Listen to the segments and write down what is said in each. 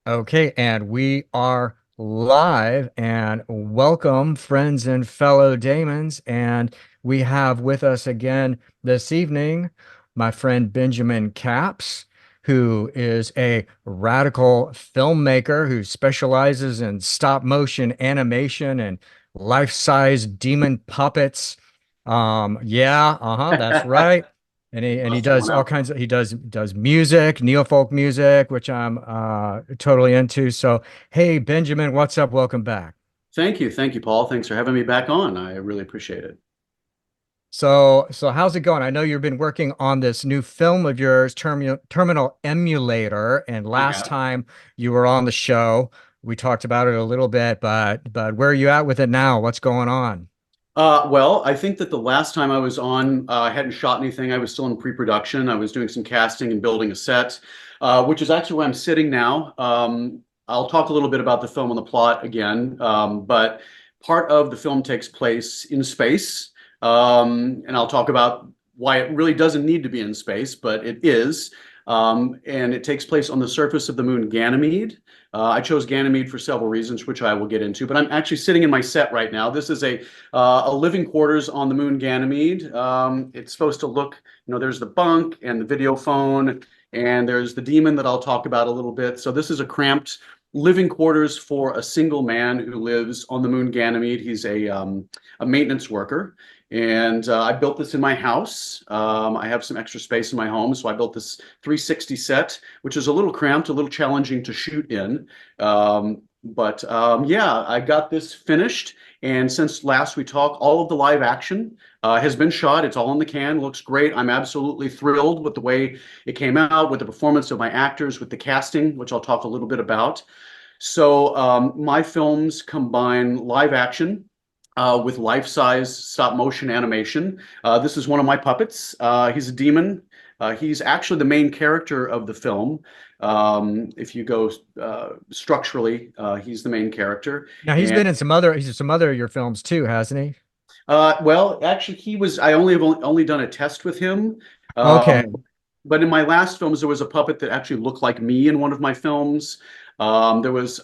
Okay, and we are live and welcome, friends and fellow Damons. And we have with us again this evening my friend Benjamin Capps, who is a radical filmmaker who specializes in stop motion animation and life-size demon puppets. That's right. And he Busting does one all out. kinds of he does music, neo-folk music, which I'm totally into. So, hey Benjamin, what's up? Welcome back. Thank you. Thank you, Paul. Thanks for having me back on. I really appreciate it. So how's it going? I know you've been working on this new film of yours, Terminal Emulator, and I last have. time you were on the show, we talked about it a little bit, but where are you at with it now? What's going on? Well, I think that the last time I was on, I hadn't shot anything. I was still in pre-production. I was doing some casting and building a set, which is actually where I'm sitting now. I'll talk a little bit about the film and the plot again, but part of the film takes place in space, and I'll talk about why it really doesn't need to be in space, but it is. And it takes place on the surface of the moon Ganymede. I chose Ganymede for several reasons, which I will get into. But I'm actually sitting in my set right now. This is a living quarters on the moon Ganymede. It's supposed to look, there's the bunk and the video phone, and there's the demon that I'll talk about a little bit. So this is a cramped living quarters for a single man who lives on the moon Ganymede. He's a maintenance worker. And I built this in my house. I have some extra space in my home, so I built this 360 set, which is a little cramped, a little challenging to shoot in. But yeah, I got this finished. And since last we talked, all of the live action has been shot. It's all in the can. Looks great. I'm absolutely thrilled with the way it came out, with the performance of my actors, with the casting, which I'll talk a little bit about. So my films combine live action with life-size stop-motion animation. This is one of my puppets. He's a demon. He's actually the main character of the film. If you go structurally, he's the main character. Now he's And been in some other of your films too, hasn't he? well, actually, he was. I only have only done a test with him. Okay. But in my last films, there was a puppet that actually looked like me in one of my films. There was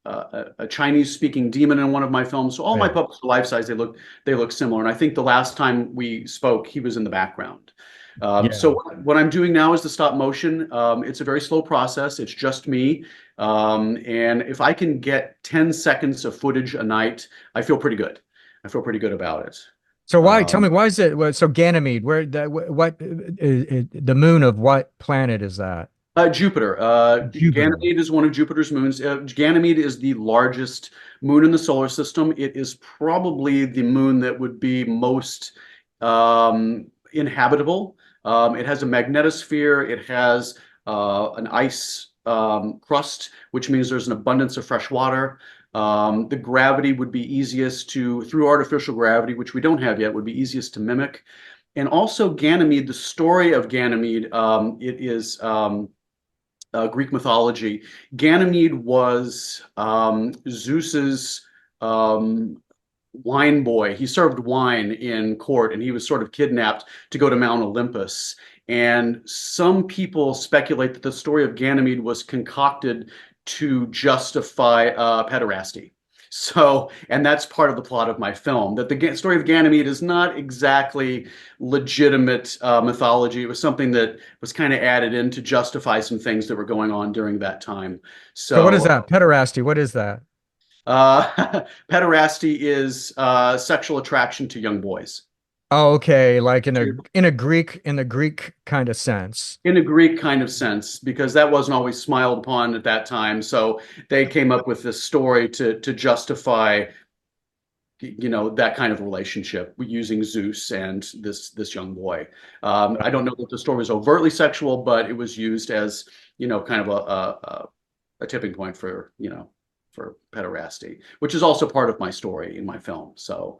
a Chinese speaking demon in one of my films. So all my Yeah. puppets are life size. They look similar. And I think the last time we spoke, he was in the background. So Yeah. what I'm doing now is the stop motion. It's a very slow process. It's just me. And if I can get 10 seconds of footage a night, I feel pretty good. I feel pretty good about it. So why? Tell Um, me why is it? So Ganymede, where the moon of what planet is that? Jupiter. Jupiter. Ganymede is one of Jupiter's moons. Ganymede is the largest moon in the solar system. It is probably the moon that would be most inhabitable. It has a magnetosphere. It has an ice crust, which means there's an abundance of fresh water. The gravity would be easiest to, through artificial gravity, which we don't have yet, would be easiest to mimic. And also Ganymede, the story of Ganymede, it is Greek mythology. Ganymede was Zeus's wine boy. He served wine in court, and he was sort of kidnapped to go to Mount Olympus. And some people speculate that the story of Ganymede was concocted to justify pederasty. So, and that's part of the plot of my film, that the story of Ganymede is not exactly legitimate mythology. It was something that was kind of added in to justify some things that were going on during that time. So what is So, that? Pederasty. What is that? pederasty is sexual attraction to young boys. Oh, okay, like in a Greek kind of sense. In a Greek kind of sense, because that wasn't always smiled upon at that time. So they came up with this story to justify, that kind of relationship using Zeus and this young boy. I don't know that the story was overtly sexual, but it was used as, kind of a tipping point for pederasty, which is also part of my story in my film. So,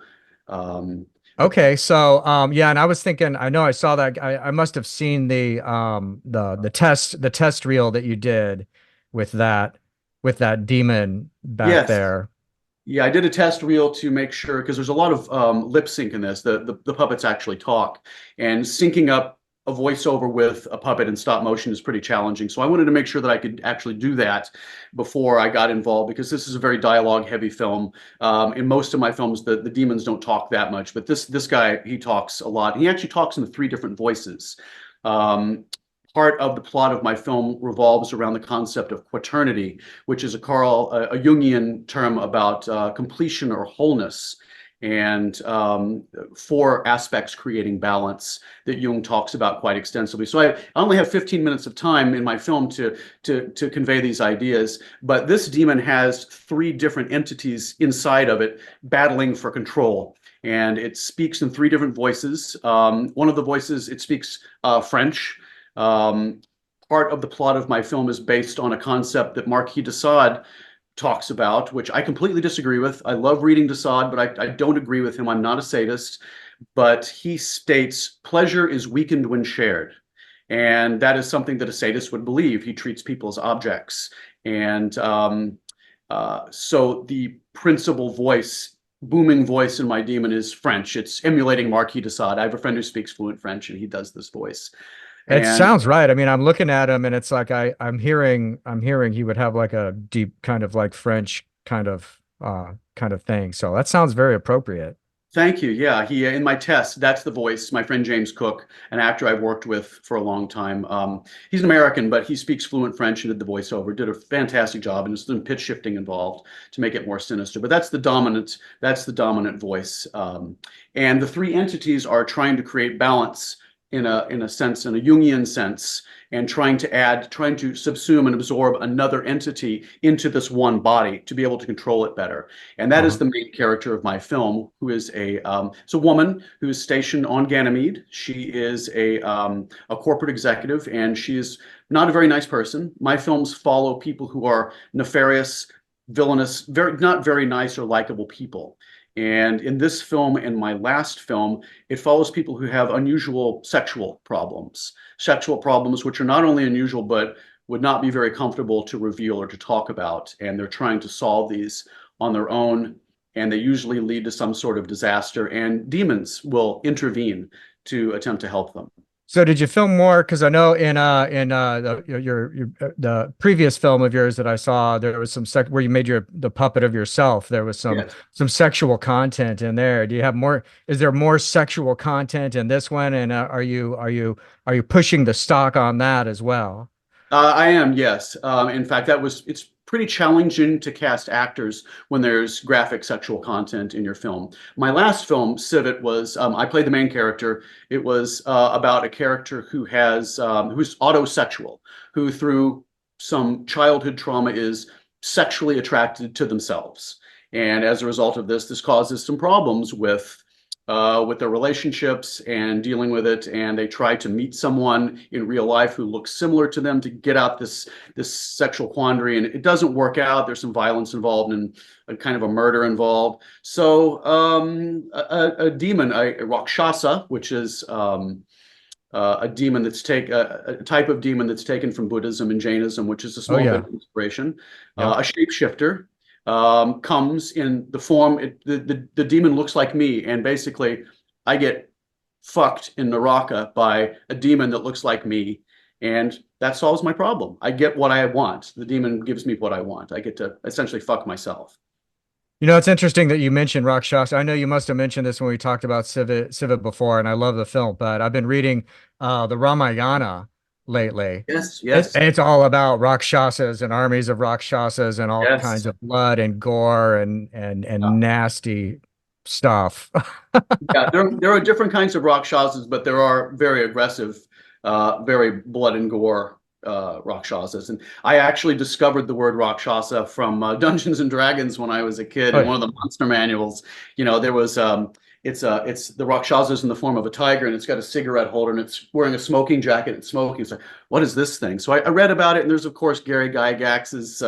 um, Okay, so yeah, and I was thinking, I know I saw that I must have seen the test reel that you did with that demon back yes, there. yeah, I did a test reel to make sure because there's a lot of lip sync in this. The puppets actually talk, and syncing up a voiceover with a puppet in stop motion is pretty challenging. So I wanted to make sure that I could actually do that before I got involved, because this is a very dialogue heavy film. In most of my films, the demons don't talk that much, but this guy, he talks a lot. He actually talks in three different voices. Um, Part of the plot of my film revolves around the concept of quaternity, which is a Jungian term about completion or wholeness, and four aspects creating balance that Jung talks about quite extensively. So I only have 15 minutes of time in my film to convey these ideas, but this demon has three different entities inside of it battling for control. And it speaks in three different voices. One of the voices, it speaks French. Um, Part of the plot of my film is based on a concept that Marquis de Sade talks about, which I completely disagree with. I love reading de Sade, but I don't agree with him. I'm not a sadist. But he states pleasure is weakened when shared. And that is something that a sadist would believe. He treats people as objects. And so the principal voice, booming voice in my demon is French. It's emulating Marquis de Sade. I have a friend who speaks fluent French, and he does this voice. It And sounds right. I mean, I'm looking at him and it's like I'm hearing he would have like a deep kind of like French kind of thing. So that sounds very appropriate. thank you. Yeah, he in my test, that's the voice. My friend James Cook, an actor I've worked with for a long time. He's an American, but he speaks fluent French and did the voiceover. Did a fantastic job, and there's some pitch shifting involved to make it more sinister. But that's the dominant voice. And the three entities are trying to create balance in a sense, in a Jungian sense, and trying to subsume and absorb another entity into this one body to be able to control it better. And that is Uh-huh. the main character of my film, who is it's a woman who is stationed on Ganymede. She is a corporate executive, and she is not a very nice person. My films follow people who are nefarious, villainous, not very nice or likable people. And in this film and my last film, it follows people who have unusual sexual problems which are not only unusual, but would not be very comfortable to reveal or to talk about. And they're trying to solve these on their own. And they usually lead to some sort of disaster, and demons will intervene to attempt to help them. So did you film more? Because I know in the previous film of yours that I saw, there was some sec where you made the puppet of yourself. There was Yes. some sexual content in there. Do you have more? Is there more sexual content in this one? And are you pushing the stock on that as well? I am, yes. In fact, it's pretty challenging to cast actors when there's graphic sexual content in your film. My last film, Civet, was I played the main character. It was about a character who's autosexual, who through some childhood trauma is sexually attracted to themselves. And as a result of this causes some problems with their relationships and dealing with it. And they try to meet someone in real life who looks similar to them to get out this sexual quandary. And it doesn't work out. There's some violence involved and a kind of a murder involved. So a demon, a Rakshasa, which is a demon a type of demon that's taken from Buddhism and Jainism, which is a Oh small bit yeah. of inspiration. Yep. A shapeshifter comes in the form. The demon looks like me, and basically, I get fucked in Naraka by a demon that looks like me, and that solves my problem. I get what I want. The demon gives me what I want. I get to essentially fuck myself. You know, it's interesting that you mentioned Rakshasa. I know you must have mentioned this when we talked about Civet before, and I love the film, but I've been reading the Ramayana lately. Yes, yes, It's all about Rakshasas and armies of Rakshasas and all kinds yes. of blood and gore and nasty stuff. Yeah, there are different kinds of Rakshasas, but there are very aggressive, very blood and gore Rakshasas. And I actually discovered the word Rakshasa from Dungeons and Dragons when I was a kid. Oh In yeah. one of the monster manuals, there was it's the Rakshasas in the form of a tiger, and it's got a cigarette holder, and it's wearing a smoking jacket and smoking. It's like, what is this thing? So I read about it, and there's of course Gary Gygax's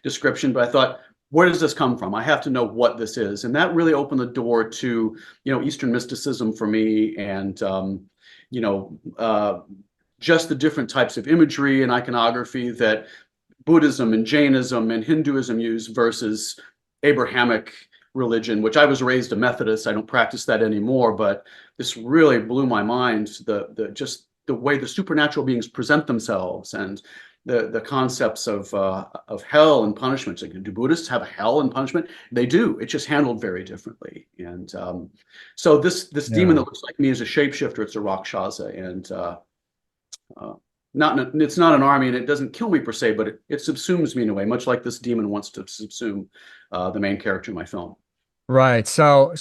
description, but I thought, where does this come from? I have to know what this is. And that really opened the door to, Eastern mysticism for me, and, you know, uh, just the different types of imagery and iconography that Buddhism and Jainism and Hinduism use versus Abrahamic religion, which I was raised a Methodist. I don't practice that anymore, but this really blew my mind. The just the way the supernatural beings present themselves and the concepts of hell and punishment. Like, do Buddhists have a hell and punishment? They do. It's just handled very differently. And so this demon that Yeah. looks like me is a shapeshifter. It's a Rakshasa, and uh, it's not an army, and it doesn't kill me per se, but it subsumes me in a way, much like this demon wants to subsume the main character in my film. Right. So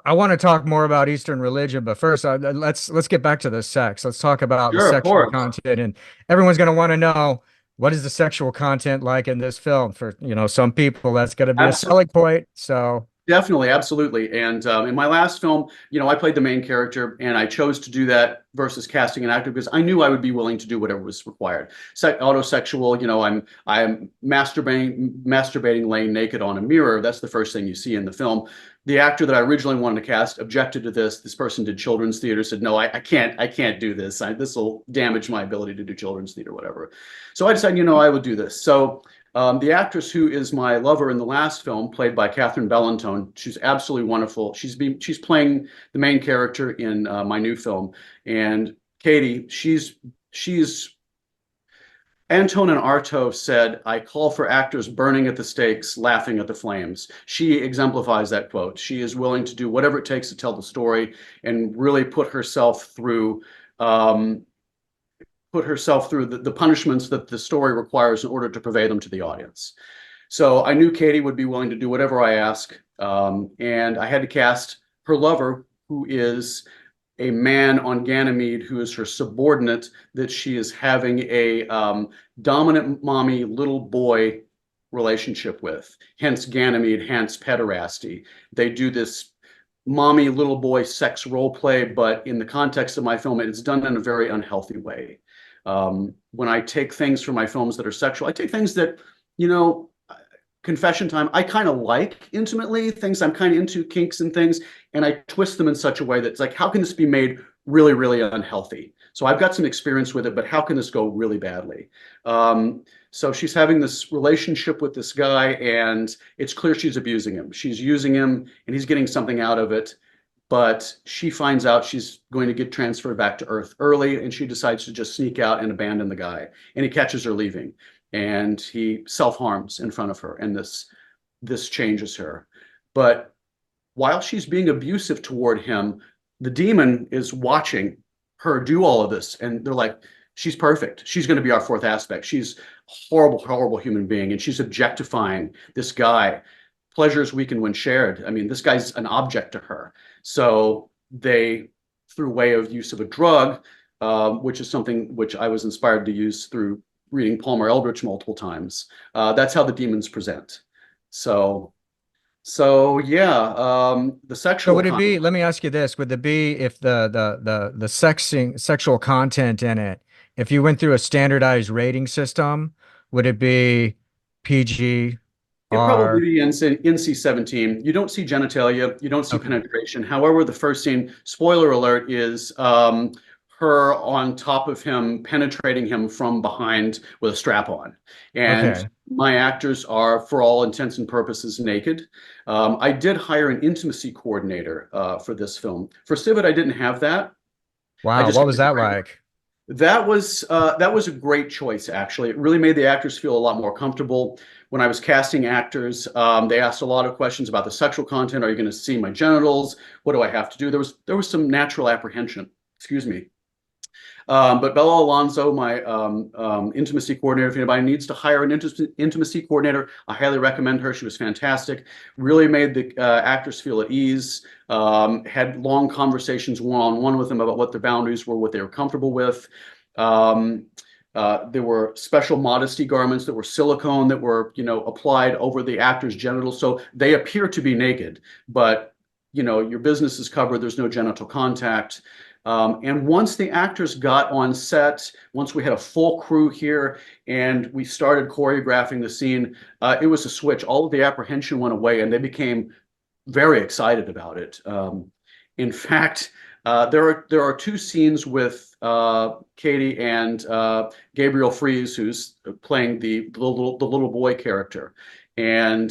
I want to talk more about Eastern religion, but first, let's get back to the sex. Let's talk about the Sure, of sexual course. content, and everyone's going to want to know what is the sexual content like in this film. For, some people, that's going to be a Absolutely. selling point. So, Definitely, absolutely. And in my last film, I played the main character, and I chose to do that versus casting an actor because I knew I would be willing to do whatever was required. Autosexual, I'm masturbating laying naked on a mirror. That's the first thing you see in the film. The actor that I originally wanted to cast objected to this. This person did children's theater, said, "No, I can't do this. This will damage my ability to do children's theater, whatever." So I decided, I would do this. So the actress who is my lover in the last film, played by Katherine Bellantone, she's absolutely wonderful. She's playing the main character in my new film, and Katie, she's Antonin Artaud said, "I call for actors burning at the stakes, laughing at the flames." She exemplifies that quote. She is willing to do whatever it takes to tell the story and really um, put herself through the punishments that the story requires in order to convey them to the audience. So I knew Katie would be willing to do whatever I ask. And I had to cast her lover, who is a man on Ganymede, who is her subordinate, that she is having a dominant mommy little boy relationship with. Hence Ganymede, hence pederasty. They do this mommy little boy sex role play, but in the context of my film, it's done in a very unhealthy way. When I take things from my films that are sexual, I take things that, you know, confession time, I kind of like intimately, things I'm kind of into, kinks and things, and I twist them in such a way that's like, how can this be made really, really unhealthy? So I've got some experience with it, but how can this go really badly? So she's having this relationship with this guy, and it's clear she's abusing him. She's using him, and he's getting something out of it. But she finds out she's going to get transferred back to Earth early, and she decides to just sneak out and abandon the guy. And he catches her leaving, and he self-harms in front of her, and this changes her. But while she's being abusive toward him, the demon is watching her do all of this, and they're like, she's perfect. She's going to be our fourth aspect. She's a horrible, horrible human being, and she's objectifying this guy. Pleasure is weakened when shared. I mean, this guy's an object to her. So they, through way of use of a drug, which is something which I was inspired to use through reading Palmer Eldritch multiple times. That's how the demons present. So, so yeah, the so sexual would it content. be, let me ask you this, would it be if the sexual content in it, if you went through a standardized rating system, would it be PG, It probably R? be NC-17. You don't see genitalia, you don't see Okay. penetration. However, the first scene, spoiler alert, is her on top of him, penetrating him from behind with a strap on. And Okay. my actors are, for all intents and purposes, naked. I did hire an intimacy coordinator for this film. For Civet, I didn't have that. I Wow. just What was that like? that was a great choice, actually. It really made the actors feel a lot more comfortable. When I was casting actors, they asked a lot of questions about the sexual content. Are you going to see my genitals? What do I have to do? There was some natural apprehension. Excuse me. But Bella Alonso, my intimacy coordinator, if anybody needs to hire an intimacy coordinator, I highly recommend her. She was fantastic. Really made the actors feel at ease. Had long conversations one-on-one with them about what their boundaries were, what they were comfortable with. Um, there were special modesty garments that were silicone that were, applied over the actor's genitals, so they appear to be naked, but your business is covered. There's no genital contact. And once the actors got on set, once we had a full crew here and we started choreographing the scene, it was a switch. All of the apprehension went away and they became very excited about it. In fact, there are two scenes with Katie and Gabriel Fries, who's playing the little boy character, and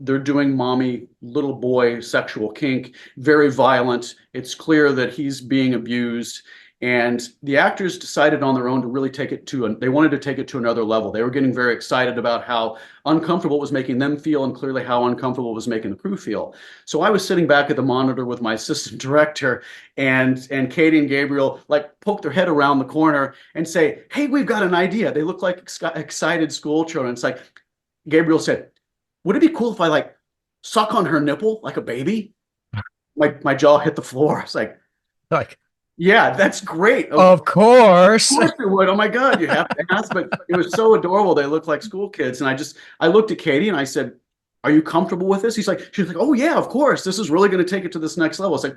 they're doing mommy little boy sexual kink, very violent. It's clear that he's being abused, And the actors decided on their own to really take it to, they wanted to take it to another level. They were getting very excited about how uncomfortable it was making them feel and clearly how uncomfortable it was making the crew feel. So I was sitting back at the monitor with my assistant director, and Katie and Gabriel like poke their head around the corner and say, "Hey, we've got an idea." They look like excited school children. It's like Gabriel said, "Would it be cool if I like suck on her nipple like a baby?" My jaw hit the floor. I was like, Like, "Yeah, that's great. Of of course. course it would. Oh my God, you have to ask." But it was so adorable. They looked like school kids. And I looked at Katie and I said, "Are you comfortable with this?" She's like, "Oh yeah, of course. This is really going to take it to this next level." It's like,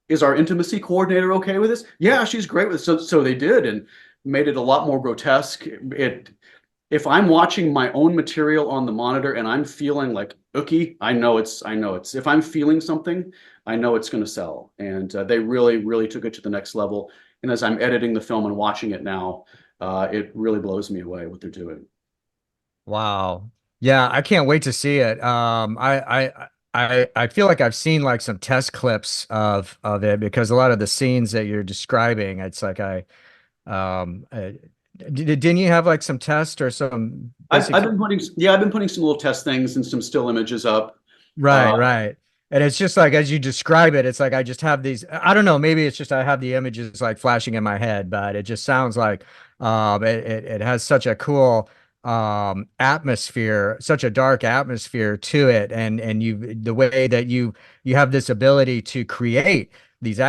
"Is our intimacy coordinator okay with this?" "Yeah, she's great with it." So they did, and made it a lot more grotesque. If I'm watching my own material on the monitor and I'm feeling like ookie, I know it's, if I'm feeling something, I know it's going to sell. And they really, really took it to the next level. And as I'm editing the film and watching it now, it really blows me away what they're doing. Wow. Yeah, I can't wait to see it. I feel like I've seen like some test clips of it because a lot of the scenes that you're describing, it's like um uh, didn't you have like some test or some I've basic. been putting, yeah, I've been putting some little test things and some still images up. Right, Uh, right. And it's just like as you describe it, it's like I just have these, I don't know, maybe it's just I have the images like flashing in my head, but it just sounds like it has such a cool atmosphere, such a dark atmosphere to it. And you the way that you have this ability to create these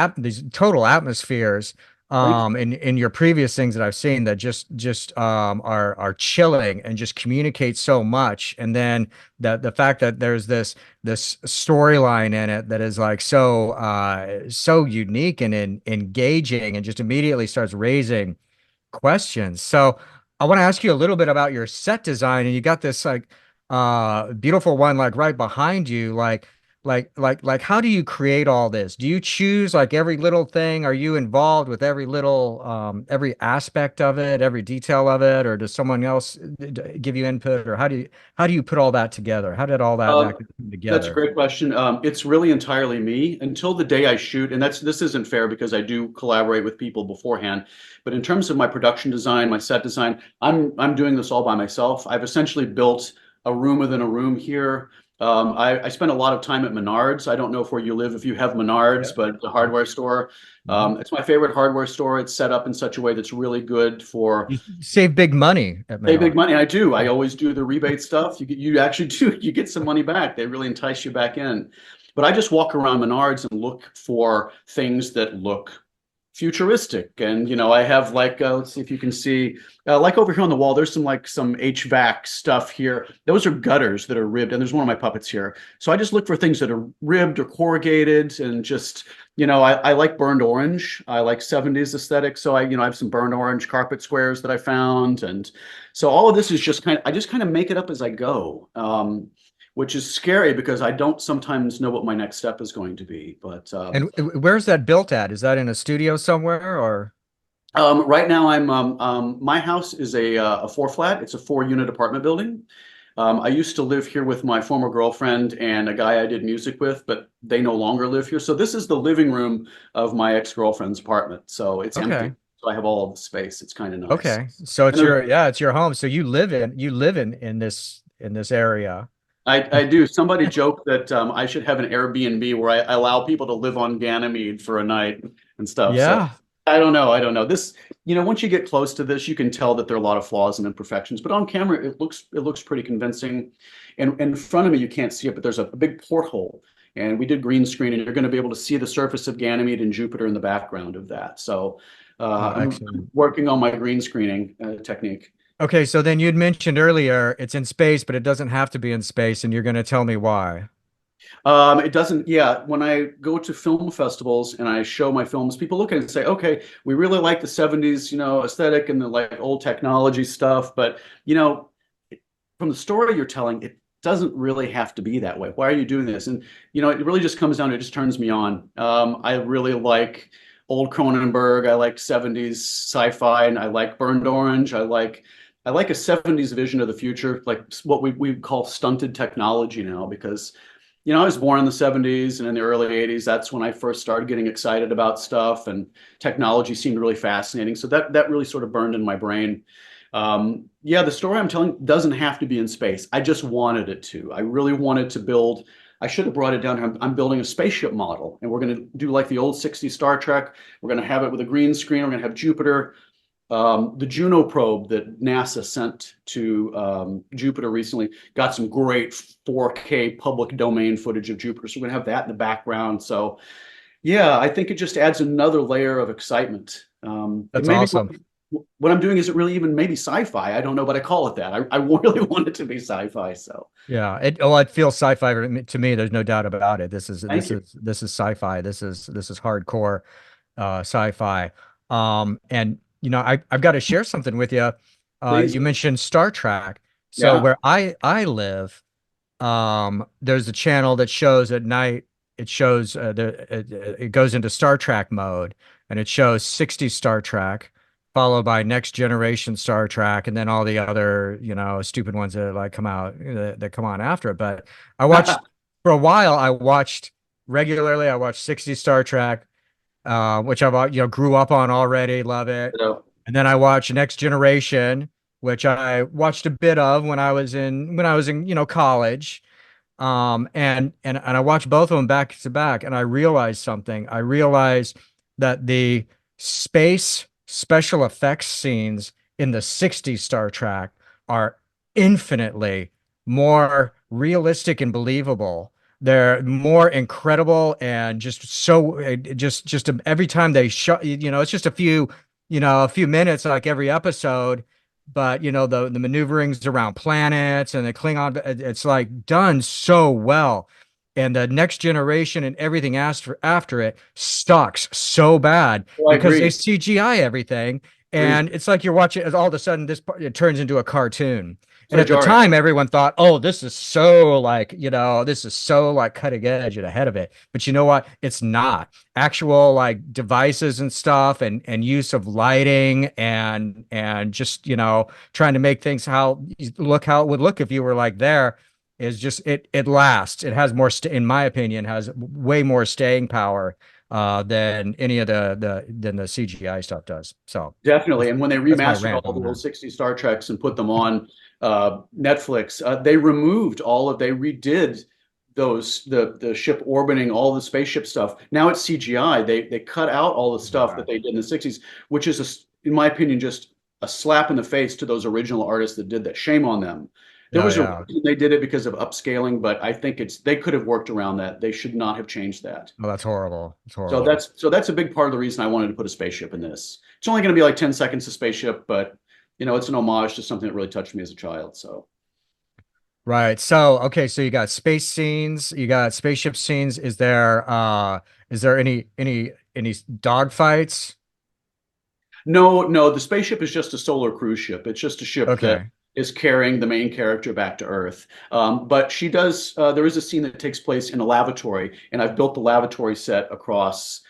total atmospheres thank in your previous things that I've seen that just are chilling and just communicate so much. And then the fact that there's this storyline in it that is like so unique and engaging and just immediately starts raising questions. So I want to ask you a little bit about your set design, and you got this like beautiful one like right behind you. Like how do you create all this? Do you choose like every little thing? Are you involved with every little every aspect of it, every detail of it, or does someone else give you input, or how do you put all that together? How did all that Uh, actually come that's a together? great question. It's really entirely me until the day I shoot, and this isn't fair because I do collaborate with people beforehand. But in terms of my production design, my set design, I'm doing this all by myself. I've essentially built a room within a room here. I spend a lot of time at Menards. I don't know if where you live, if you have Yeah. Menards, but the hardware store. Mhm. It's my favorite hardware store. It's set up in such a way that's really good for You save big money at pay big Menard. money. I do. I always do the rebate stuff. You actually do. You get some money back. They really entice you back in. But I just walk around Menards and look for things that look futuristic. And I have like let's see if you can see like over here on the wall. There's some HVAC stuff here. Those are gutters that are ribbed, and there's one of my puppets here. So I just look for things that are ribbed or corrugated, and just I like burned orange. I like 70s aesthetic. So I have some burned orange carpet squares that I found, and so all of this is just I just kind of make it up as I go. Which is scary because I don't sometimes know what my next step is going to be. But And where's that built at? Is that in a studio somewhere or? right now, my house is a four flat. It's a 4 unit apartment building. I used to live here with my former girlfriend and a guy I did music with, but they no longer live here. So this is the living room of my ex-girlfriend's apartment. So it's empty. Okay. So I have all of the space. It's kind of nice. Okay. So And there's it's your home. So you live in this area. I do. Somebody joked that I should have an Airbnb where I allow people to live on Ganymede for a night and stuff. So Yeah. I don't know. I don't know. Once you get close to this, you can tell that there are a lot of flaws and imperfections. But on camera, it looks pretty convincing. And in front of me, you can't see it, but there's a big porthole. And we did green screen, and you're going to be able to see the surface of Ganymede and Jupiter in the background of that. So Oh, I'm excellent. working on my green screening technique. Okay, so then you'd mentioned earlier it's in space, but it doesn't have to be in space, and you're going to tell me why. It doesn't, yeah. When I go to film festivals and I show my films, people look at it and say, okay, we really like the 70s, aesthetic and the like old technology stuff, but from the story you're telling, it doesn't really have to be that way. Why are you doing this? And it really just comes down to, it just turns me on. I really like old Cronenberg. I like 70s sci-fi, and I like Burned Orange. I like a 70s vision of the future, like what we call stunted technology now, because I was born in the 70s and in the early 80s. That's when I first started getting excited about stuff, and technology seemed really fascinating. So that really sort of burned in my brain. Yeah, the story I'm telling doesn't have to be in space. I just wanted it to. I really wanted to build. I should have brought it down here. I'm building a spaceship model, and we're going to do like the old 60s Star Trek. We're going to have it with a green screen. We're going to have Jupiter. The Juno probe that NASA sent to Jupiter recently got some great 4K public domain footage of Jupiter. So we're going to have that in the background. So, yeah, I think it just adds another layer of excitement. It That's may be awesome. what I'm doing isn't really even maybe sci-fi. I don't know, but I call it that. I really want it to be sci-fi. So, Yeah, it feels sci-fi to me. There's no doubt about it. This is thank this you. is this is sci-fi. This is hardcore sci-fi. And I've got to share something with you. Please. You mentioned Star Trek. So Yeah. where I live, there's a channel that shows at night. It shows it goes into Star Trek mode, and it shows 60 Star Trek, followed by Next Generation Star Trek, and then all the other stupid ones that like come out that come on after it. But I watched for a while. I watched regularly. I watched 60 Star Trek, which I've grew up on already. Love it. So, And then I watched Next Generation, which I watched a bit of when I was in college. And I watched both of them back to back, and I realized something. I realized that the space special effects scenes in the 60s Star Trek are infinitely more realistic and believable. They're more incredible and just so every time they shot, it's just a few minutes like every episode, but the maneuverings around planets and the Klingon, it's like done so well. And the Next Generation and everything after it sucks so bad I because they agree. CGI everything, Agrees. and it's like you're watching all of a sudden it turns into a cartoon. And So at the jarring. time, everyone thought, "Oh, this is so like cutting edge and ahead of it." But you know what? It's not. Actual like devices and stuff, and use of lighting and just trying to make things how it would look if you were like there is just it lasts. It has more in my opinion has way more staying power than any of the CGI stuff does. So Definitely. that's And when they that's my remastered rant all on the old that. 60 Star Treks and put them on Netflix, they redid the ship orbiting all the spaceship stuff. Now it's CGI. They cut out all the stuff Yeah. that they did in the 60s, which is in my opinion, just a slap in the face to those original artists that did that. Shame on them. There Yeah, was a yeah. reason they did it because of upscaling, but I think they could have worked around that. They should not have changed that. Oh, that's horrible. It's So horrible. that's a big part of the reason I wanted to put a spaceship in this. It's only going to be like 10 seconds of spaceship, but it's an homage to something that really touched me as a child. So Right. So, okay, so you got space scenes, you got spaceship scenes. Is there any dog fights? no, no, the spaceship is just a solar cruise ship. It's just a ship that Okay. is carrying the main character back to Earth. But she does. There is a scene that takes place in a lavatory, and I've built the lavatory set across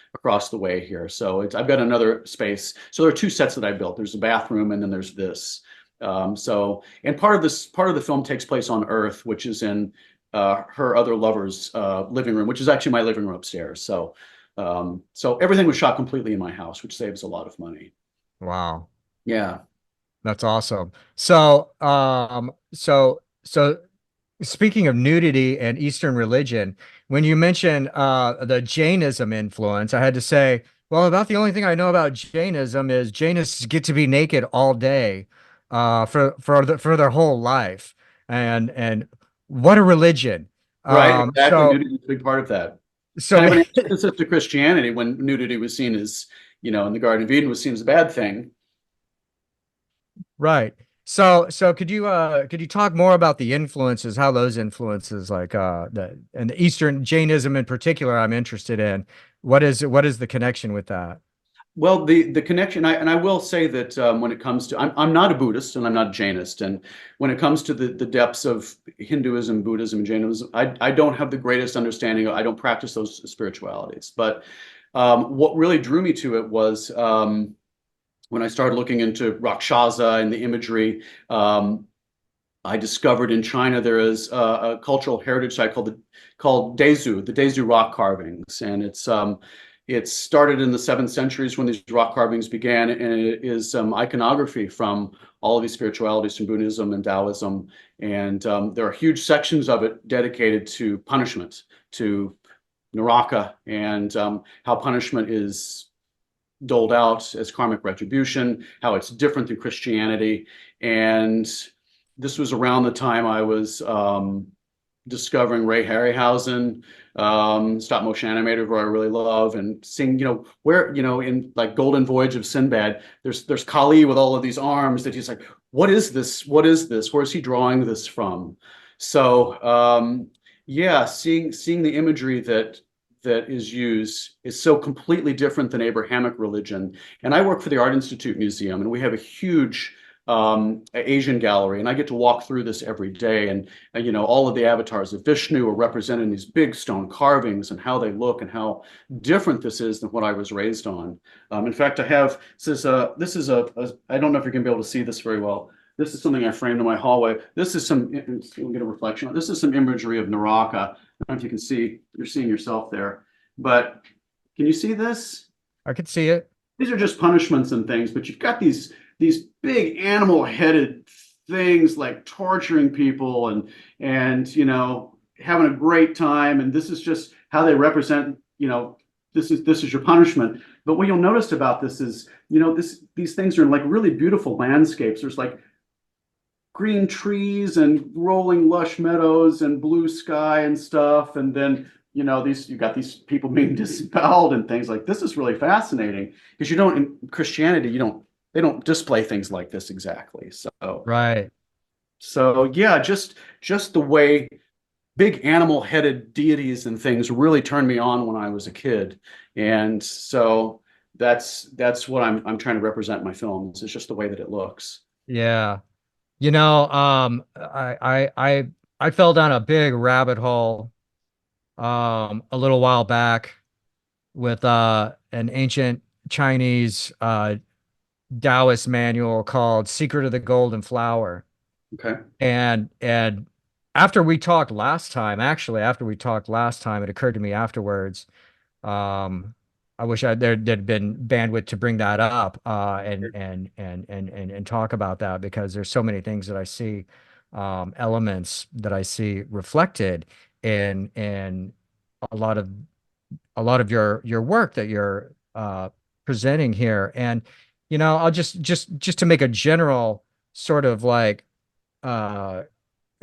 the way here. So I've got another space. So there are two sets that I built. There's a bathroom, and then there's this. And part of the film takes place on Earth, which is in her other lover's living room, which is actually my living room upstairs. So everything was shot completely in my house, which saves a lot of money. Wow. Yeah. That's awesome. So speaking of nudity and Eastern religion, when you mentioned the Jainism influence, I had to say, well, about the only thing I know about Jainism is Jainists get to be naked all day, for their whole life, and what a religion. Right, Um, exactly. so Nudity is a big part of that. so Kind of an antithesis to Christianity when nudity was seen as, in the Garden of Eden was seen as a bad thing. Right. So could you talk more about the influences, how those influences like the Eastern Jainism in particular I'm interested in. What is the connection with that? Well, the connection, and I will say that when it comes to, I'm not a Buddhist and I'm not a Jainist, and when it comes to the depths of Hinduism, Buddhism, and Jainism, I don't have the greatest understanding. I don't practice those spiritualities, but what really drew me to it was when I started looking into Rakshasa and the imagery. I discovered in China there is a cultural heritage site called Dezu, the Dezu rock carvings, and it started in the 7th centuries when these rock carvings began, and it is iconography from all of these spiritualities from Buddhism and Taoism, and there are huge sections of it dedicated to punishment, to Naraka, and how punishment is doled out as karmic retribution, how it's different than Christianity. And this was around the time I was discovering Ray Harryhausen, stop motion animator who I really love, and seeing, where, in like Golden Voyage of Sinbad, there's Kali with all of these arms that he's like, what is this? What is this? Where's he drawing this from? So yeah, seeing the imagery that is used is so completely different than Abrahamic religion. And I work for the Art Institute Museum, and we have a huge Asian gallery, and I get to walk through this every day. And all of the avatars of Vishnu are represented in these big stone carvings, and how they look and how different this is than what I was raised on. In fact, I have I don't know if you're going to be able to see this very well. This is something I framed in my hallway. This is we'll get a reflection. This is some imagery of Naraka. I don't know if you can see, you're seeing yourself there, but can you see this? I could see it. These are just punishments and things, but you've got these big animal-headed things like torturing people and having a great time, and this is just how they represent, this is your punishment. But what you'll notice about this is, these things are in like really beautiful landscapes. There's like green trees and rolling lush meadows and blue sky and stuff. And then, you've got these people being disemboweled and things like this is really fascinating because in Christianity, they don't display things like this exactly. Right. So yeah, just the way big animal-headed deities and things really turned me on when I was a kid. And so that's what I'm trying to represent in my films. It's just the way that it looks. Yeah. I fell down a big rabbit hole a little while back with an ancient Chinese Taoist manual called Secret of the Golden Flower. Okay. And after we talked last time, actually, after we talked last time, it occurred to me afterwards. Um, I wish there'd been bandwidth to bring that up and talk about that, because there's so many things that I see, elements that I see reflected in a lot of your work that you're presenting here. And I'll just to make a general sort of like uh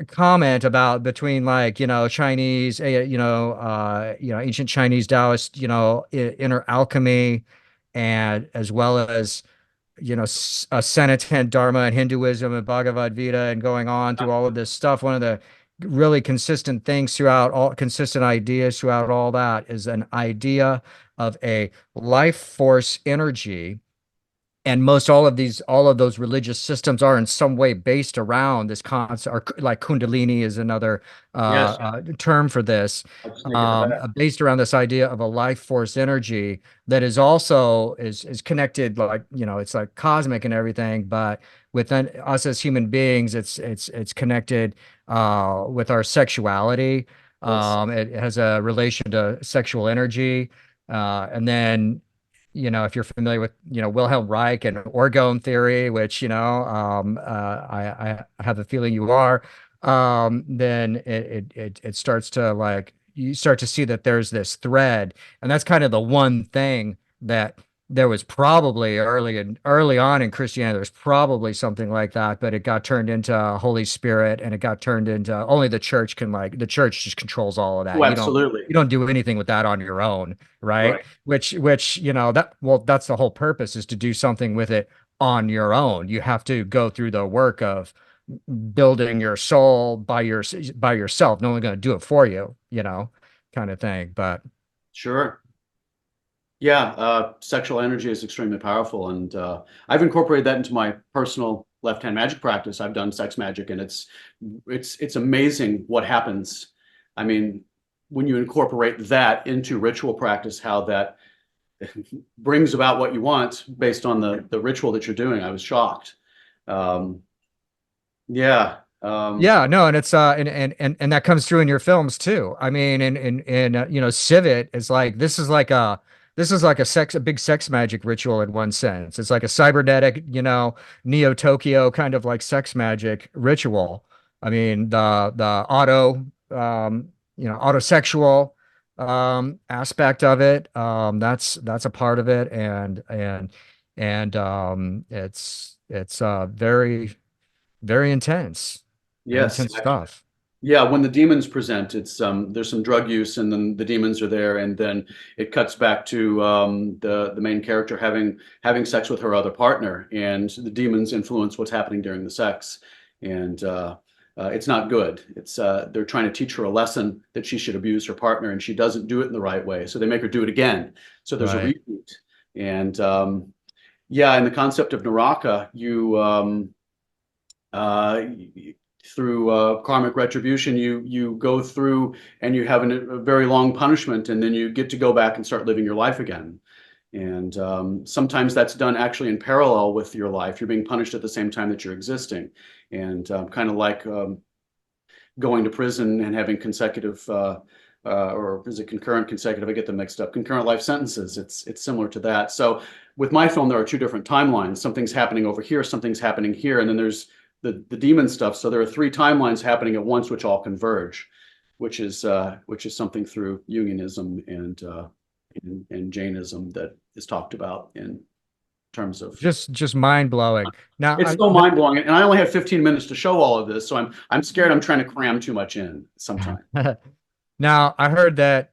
comment about between, like, Chinese, ancient Chinese Taoist, inner alchemy, and as well as, Sanatana Dharma and Hinduism and Bhagavad Gita, and going on through all of this stuff. One of the really consistent things throughout all consistent ideas throughout all that is an idea of a life force energy. And most all of those religious systems are in some way based around this concept, or like Kundalini is another Yes. term for this, I'll just make it the back. based around this idea of a life force energy that is also is connected, like, it's like cosmic and everything, but within us as human beings, it's connected with our sexuality. Yes. It has a relation to sexual energy, and then, if you're familiar with, Wilhelm Reich and orgone theory, which, I have a feeling you are, then it starts to, like, you start to see that there's this thread. And that's kind of the one thing that there was probably early on in Christianity. There's probably something like that, but it got turned into Holy Spirit, and it got turned into only the church can, like, the church just controls all of Oh, that. absolutely. You don't do anything with that on your own, right? Right. Which, that's the whole purpose, is to do something with it on your own. You have to go through the work of building your soul by yourself. No one's going to do it for you, kind of thing. But Sure. Yeah, sexual energy is extremely powerful, and I've incorporated that into my personal left hand magic practice. I've done sex magic, and it's amazing what happens. I mean, when you incorporate that into ritual practice, how that brings about what you want based on the ritual that you're doing. I was shocked. Um, yeah. Yeah, no, and it's and that comes through in your films too. I mean, in you know, Civet is like this is like a big sex magic ritual in one sense. It's like a cybernetic, you know, Neo Tokyo kind of like sex magic ritual. I mean, the you know, autosexual aspect of it, that's a part of it, and it's very intense. Very Yes, intense stuff. yeah, when the demons present, it's there's some drug use, and then the demons are there, and then it cuts back to the main character having sex with her other partner, and the demons influence what's happening during the sex, and it's not good. It's they're trying to teach her a lesson that she should abuse her partner, and she doesn't do it in the right way, so they make her do it again. So there's a Right. repeat, and yeah, and the concept of Naraka, uh, through karmic retribution, you go through and you have a very long punishment, and then you get to go back and start living your life again. And sometimes that's done actually in parallel with your life. You're being punished at the same time that you're existing, and kind of like going to prison and having consecutive. Or is it concurrent consecutive? I get them mixed up. Concurrent life sentences. It's similar to that. So with my film, there are two different timelines. Something's happening over here, something's happening here, and then there's the demon stuff. So there are three timelines happening at once, which all converge, which is something through Jungianism and Jainism that is talked about in terms of. Just mind blowing. Now, It's so mind blowing, and I only have 15 minutes to show all of this, so I'm scared I'm trying to cram too much in sometimes. now I heard that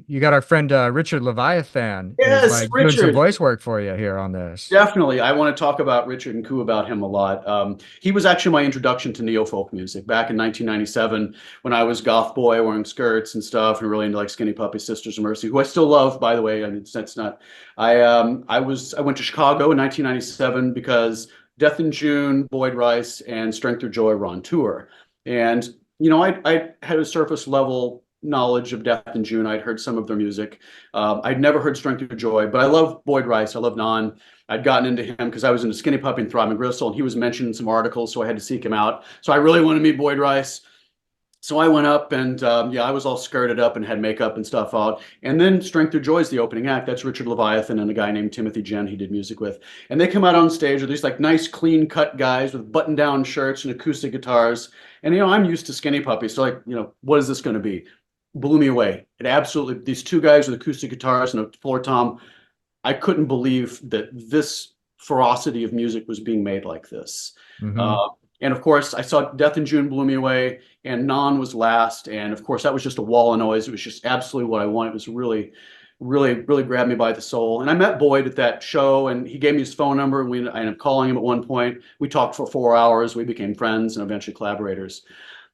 you got our friend Richard Leviathan is Yes, like doing some Richard. voice work for you here on this. Definitely. I want to talk about Richard and Koo about him a lot. He was actually my introduction to neo-folk music back in 1997 when I was goth boy wearing skirts and stuff and really into like Skinny Puppy, Sisters of Mercy, who I still love, by the way. I mean, that's not. I went to Chicago in 1997 because Death in June, Boyd Rice, and Strength Through Joy were on tour. And, you know, I had a surface level knowledge of Death in June. I'd heard some of their music. I'd never heard Strength Through Joy, but I love Boyd Rice. I love Non. I'd gotten into him because I was into Skinny Puppy and Throbbing Gristle, and he was mentioned in some articles, so I had to seek him out. So I really wanted to meet Boyd Rice. So I went up and yeah, I was all skirted up and had makeup and stuff out. And then Strength Through Joy is the opening act. That's Richard Leviathan and a guy named Timothy Jen he did music with. And they come out on stage with these like nice, clean cut guys with button down shirts and acoustic guitars. And you know, I'm used to Skinny Puppy, so like, you know, what is this going to be? Blew me away. It absolutely, these two guys with acoustic guitars and a floor tom, I couldn't believe that this ferocity of music was being made like this. Hmm. Uh, and of course, I saw Death in June blew me away, and Non was last. And of course, that was just a wall of noise. It was just absolutely what I wanted. It was really, really, really grabbed me by the soul. And I met Boyd at that show, and he gave me his phone number. And I ended up calling him at one point. We talked for 4 hours. We became friends and eventually collaborators.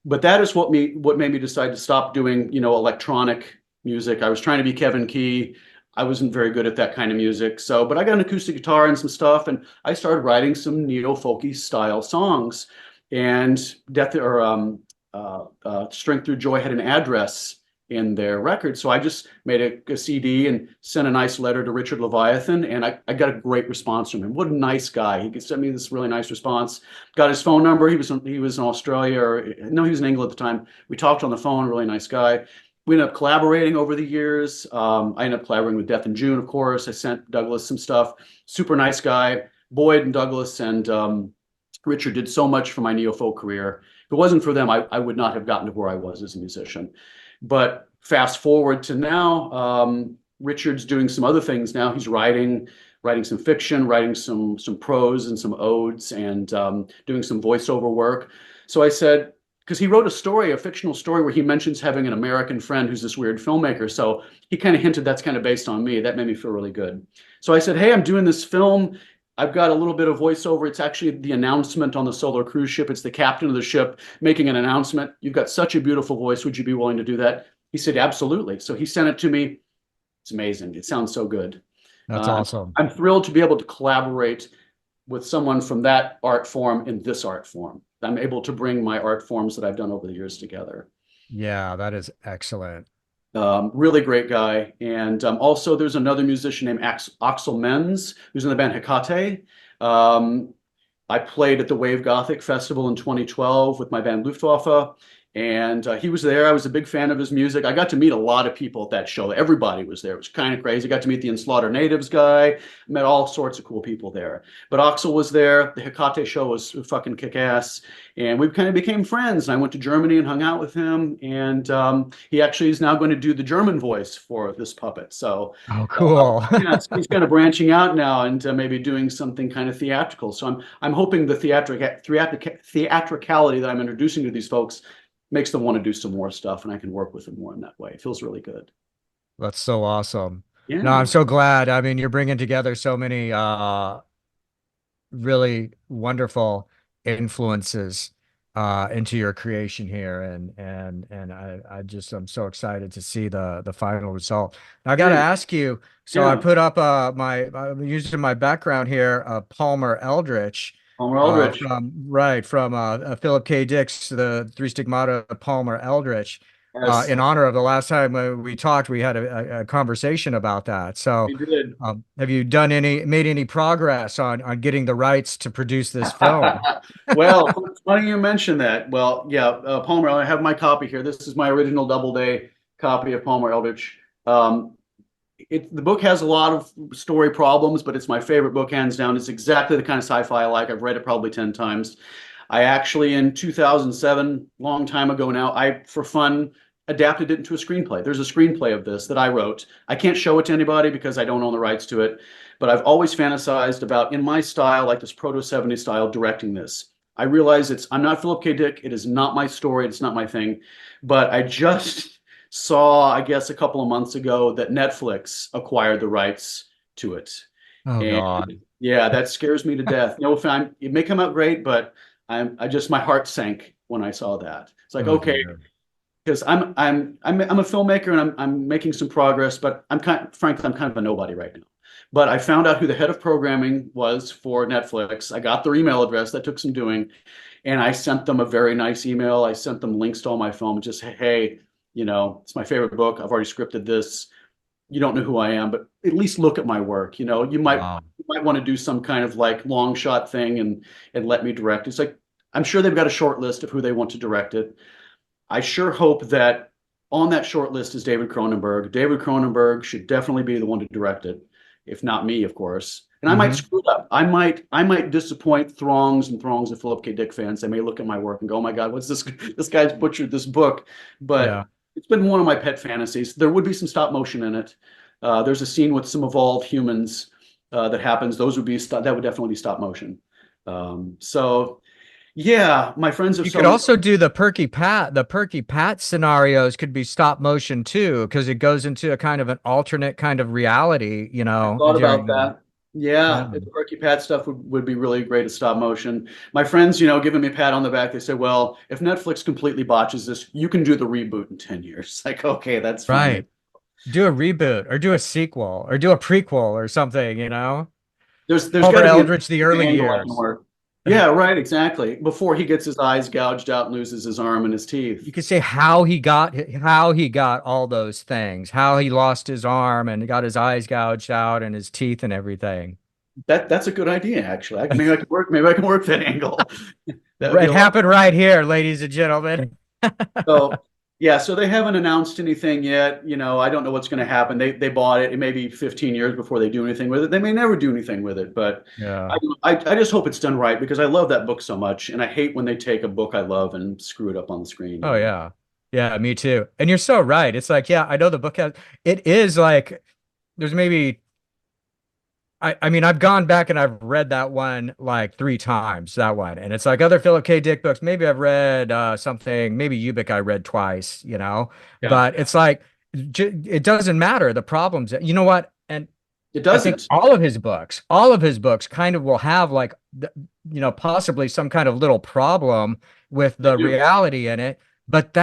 But that is what made me decide to stop doing, you know, electronic music. I was trying to be Kevin Key. I wasn't very good at that kind of music. So, but I got an acoustic guitar and some stuff, and I started writing some neo-folky style songs. And Strength Through Joy had an address in their record. So I just made a CD and sent a nice letter to Richard Leviathan, and I got a great response from him. What a nice guy. He sent me this really nice response. Got his phone number. He was in Australia, or no, he was in England at the time. We talked on the phone, really nice guy. We ended up collaborating over the years. I ended up collaborating with Death in June, of course. I sent Douglas some stuff. Super nice guy. Boyd and Douglas and Richard did so much for my neo-folk career. If it wasn't for them, I would not have gotten to where I was as a musician. But fast forward to now, Richard's doing some other things now. He's writing some fiction, writing some prose and some odes, and doing some voiceover work. So I said, because he wrote a story, a fictional story, where he mentions having an American friend who's this weird filmmaker. So he kind of hinted that's kind of based on me. That made me feel really good. So I said, hey, I'm doing this film. I've got a little bit of voiceover. It's actually the announcement on the solar cruise ship. It's the captain of the ship making an announcement. You've got such a beautiful voice. Would you be willing to do that? He said, absolutely. So he sent it to me. It's amazing. It sounds so good. That's Uh, awesome. I'm thrilled to be able to collaborate with someone from that art form in this art form. I'm able to bring my art forms that I've done over the years together. Yeah, that is excellent. Really great guy. And also, there's another musician named Axel Menz, who's in the band Hecate. Um, I played at the Wave Gothic Festival in 2012 with my band Luftwaffe, and he was there. I was a big fan of his music. I got to meet a lot of people at that show. Everybody was there. It was kind of crazy. I got to meet the Enslaughter Natives guy. Met all sorts of cool people there. But Axel was there. The Hecate show was fucking kick-ass, and we kind of became friends. And I went to Germany and hung out with him, and he actually is now going to do the German voice for this puppet. So Oh, cool. yeah, he's kind of branching out now and maybe doing something kind of theatrical. So I'm hoping the theatricality that I'm introducing to these folks makes them want to do some more stuff, and I can work with them more in that way. It feels really good. That's so awesome. No, I'm Yeah, so glad. I mean, you're bringing together so many really wonderful influences into your creation here, and I'm so excited to see the final result. Now, I got to thanks. ask you. So I Yeah, put up I'm using my background here, Palmer Eldritch, Palmer Eldritch. from Philip K. Dick's The Three Stigmata of Palmer Eldritch. Yes, In honor of the last time we talked, we had a conversation about that. So, we did. have you made any progress on getting the rights to produce this film? Well, funny you mentioned that. Well, yeah, Palmer, I have my copy here. This is my original Doubleday copy of Palmer Eldritch. Um, the book has a lot of story problems, but it's my favorite book, hands down. It's exactly the kind of sci-fi I like. I've read it probably 10 times. I actually, in 2007, long time ago now, for fun, adapted it into a screenplay. There's a screenplay of this that I wrote. I can't show it to anybody because I don't own the rights to it, but I've always fantasized about, in my style, like this proto-70s style, directing this. I realize I'm not Philip K. Dick. It is not my story. It's not my thing. But I just saw, I guess, a couple of months ago that Netflix acquired the rights to it. Oh And God. yeah, that scares me to death. No, it may come out great, but my heart sank when I saw that. It's like, Oh okay, dear. because I'm a filmmaker and I'm making some progress, but frankly, I'm kind of a nobody right now. But I found out who the head of programming was for Netflix. I got their email address. That took some doing, and I sent them a very nice email. I sent them links to all my film. Just, hey, it's my favorite book. I've already scripted this. You don't know who I am, but at least look at my work. Wow. You might want to do some kind of like long shot thing and let me direct. It's like I'm sure they've got a short list of who they want to direct it. I sure hope that on that short list is David Cronenberg. David Cronenberg should definitely be the one to direct it, if not me, of course. And I might Hmm. screw it up. I might disappoint throngs and throngs of Philip K. Dick fans. They may look at my work and go, "Oh my God, what's this? This guy's butchered this book." Yeah. But it's been one of my pet fantasies. There would be some stop motion in it. There's a scene with some evolved humans that happens. That would definitely be stop motion. So yeah, my friends have You could so also do the Perky Pat scenarios could be stop motion too, because it goes into a kind of an alternate kind of reality, I thought about during the, that. Yeah, yeah. the quirky pat stuff would be really great at stop motion. My friends, giving me a pat on the back, they say, well, if Netflix completely botches this, you can do the reboot in 10 years. Like, okay, that's fine. Right. Do a reboot or do a sequel or do a prequel or something. There's got Homer to be an Eldritch, the early angle I can years. work. Yeah, right, exactly. Before he gets his eyes gouged out and loses his arm and his teeth. You could say how he got all those things, how he lost his arm and got his eyes gouged out and his teeth and everything. That's a good idea, actually. Maybe I can work that angle. That would be It a lot. happened right here, ladies and gentlemen. So yeah, so they haven't announced anything yet. I don't know what's going to happen. They bought it. It may be 15 years before they do anything with it. They may never do anything with it, but Yeah. I just hope it's done right because I love that book so much, and I hate when they take a book I love and screw it up on the screen. Oh yeah. Yeah, me too. And you're so right. It's like, yeah, I know the book has it is like there's maybe I mean I've gone back and I've read that one like three times, that one. And it's like other Philip K. Dick books. Maybe I've read something, maybe Ubik I read twice. Yeah, But it's like it doesn't matter. The problems, you know what? And it I think doesn't. all of his books kind of will have like, possibly some kind of little problem with They the do. reality in it. But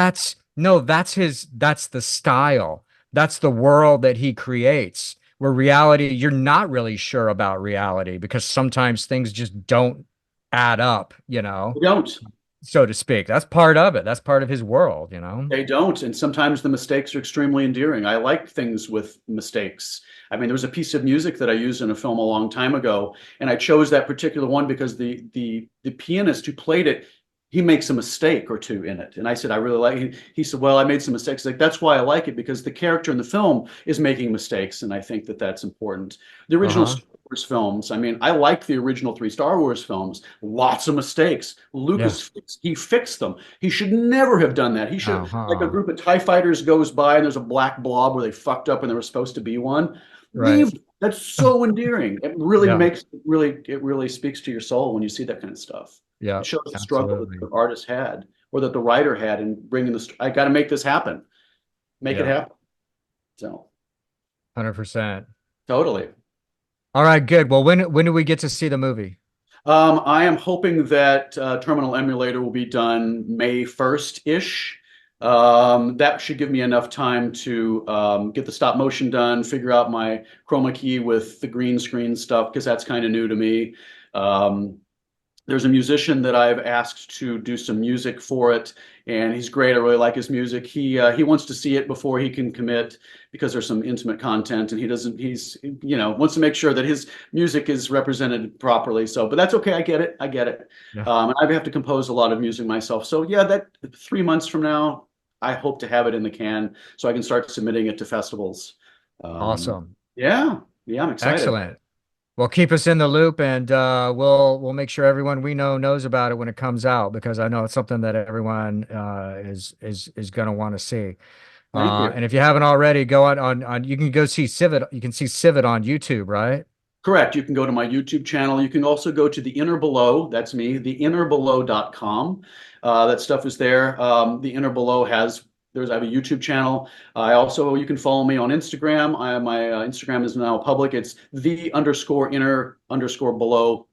no, that's the style. That's the world that he creates where reality, you're not really sure about reality because sometimes things just don't add up. They don't. so to speak. That's part of it. That's part of his world, you know? They don't, and sometimes the mistakes are extremely endearing. I like things with mistakes. I mean, there was a piece of music that I used in a film a long time ago, and I chose that particular one because the pianist who played it, he makes a mistake or two in it. And I said, I really like it. He said, well, I made some mistakes. Like, that's why I like it, because the character in the film is making mistakes, and I think that that's important. The original Uh-huh. Star Wars films, I mean, I like the original three Star Wars films. Lots of mistakes. Yeah. Lucas, he fixed them. He should never have done that. He should, like, a Uh-huh. group of TIE fighters goes by and there's a black blob where they fucked up and there was supposed to be one. Right. Leave. That's so endearing. It really Yeah. makes it really speaks to your soul when you see that kind of stuff. Yeah. It shows the struggle that Absolutely. the artist had or that the writer had in bringing this. I got to make this happen. Make it Yeah. happen. So 100%. totally. All right, good. Well, when do we get to see the movie? I am hoping that Terminal Emulator will be done May 1st-ish. That should give me enough time to get the stop motion done, figure out my chroma key with the green screen stuff, because that's kind of new to me. Um, there's a musician that I've asked to do some music for it, and he's great. I really like his music. He wants to see it before he can commit because there's some intimate content, and he doesn't. He's wants to make sure that his music is represented properly. So, but that's okay. I get it. I get it. Yeah. And I have to compose a lot of music myself. So yeah, that 3 months from now, I hope to have it in the can so I can start submitting it to festivals. Um, Awesome. yeah, yeah, I'm excited. Excellent. Well, keep us in the loop and we'll make sure everyone we know knows about it when it comes out because I know it's something that everyone is going to want to see. Thank you. And if you haven't already, go on you can go see Civet. You can see Civet on YouTube, right? Correct. You can go to my YouTube channel. You can also go to the Inner Below. That's me, theinnerbelow.com. That stuff is there. The Inner Below I have a YouTube channel. I also, you can follow me on Instagram. My Instagram is now public. It's the_inner_below.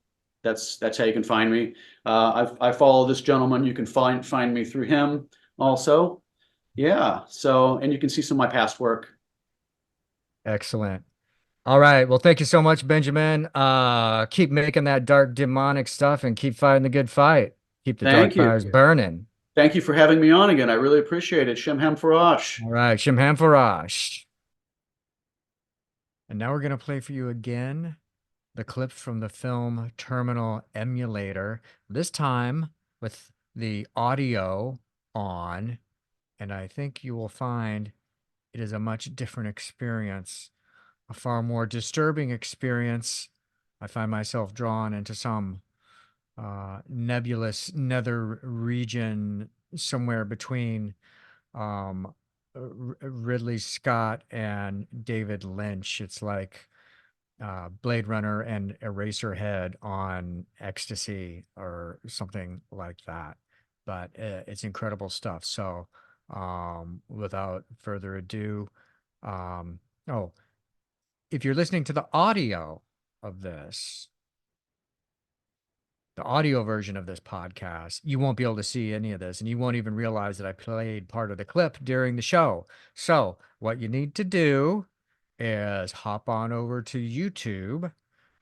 That's how you can find me. I follow this gentleman. You can find me through him also. Yeah. So, and you can see some of my past work. Excellent. All right. Well, thank you so much, Benjamin. Keep making that dark demonic stuff and keep fighting the good fight. Keep the dark Thank you. fires burning. Thank you for having me on again. I really appreciate it. Shem Farash. All right. Shimham Farash. And now we're going to play for you again the clip from the film Terminal Emulator, this time with the audio on. And I think you will find it is a much different experience, a far more disturbing experience. I find myself drawn into some nebulous nether region somewhere between Ridley Scott and David Lynch. It's like Blade Runner and Eraserhead on ecstasy or something like that. But it's incredible stuff. So, without further ado, oh, if you're listening to the audio of this, the audio version of this podcast, you won't be able to see any of this, and you won't even realize that I played part of the clip during the show. So, what you need to do is hop on over to YouTube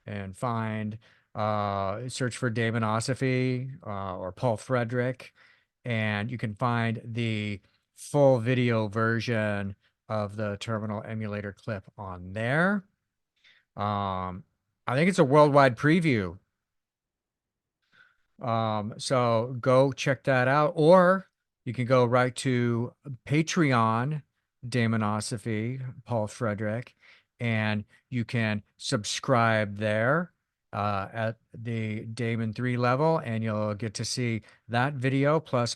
and find search for Damon Osophy or Paul Frederick, and you can find the full video version of the Terminal Emulator clip on there. I think it's a worldwide preview. So go check that out, or you can go right to Patreon, Damon Osophy, Paul Frederick, and you can subscribe there at the Damon 3 level, and you'll get to see that video, plus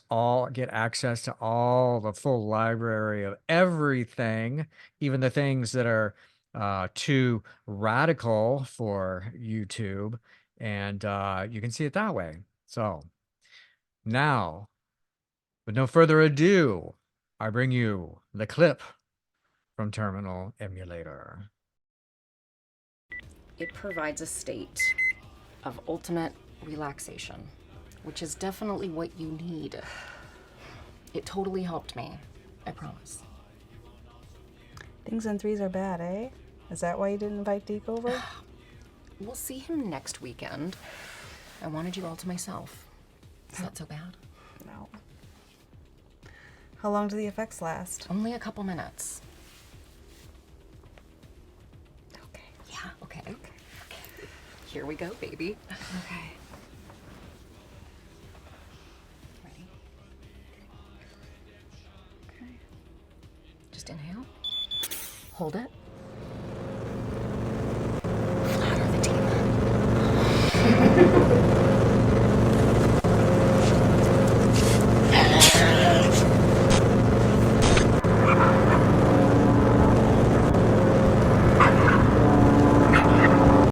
get access to all the full library of everything, even the things that are too radical for YouTube, and you can see it that way. So now, with no further ado, I bring you the clip from Terminal Emulator. It provides a state of ultimate relaxation, which is definitely what you need. It totally helped me, I promise. Things in threes are bad, eh? Is that why you didn't invite Deke over? We'll see him next weekend. I wanted you all to myself. Is that so bad? out. How long do the effects last? Only a couple minutes. Okay. Yeah, okay. Here we go, baby. Okay. Ready? Okay. Just inhale. Hold it. Flatter the teeth.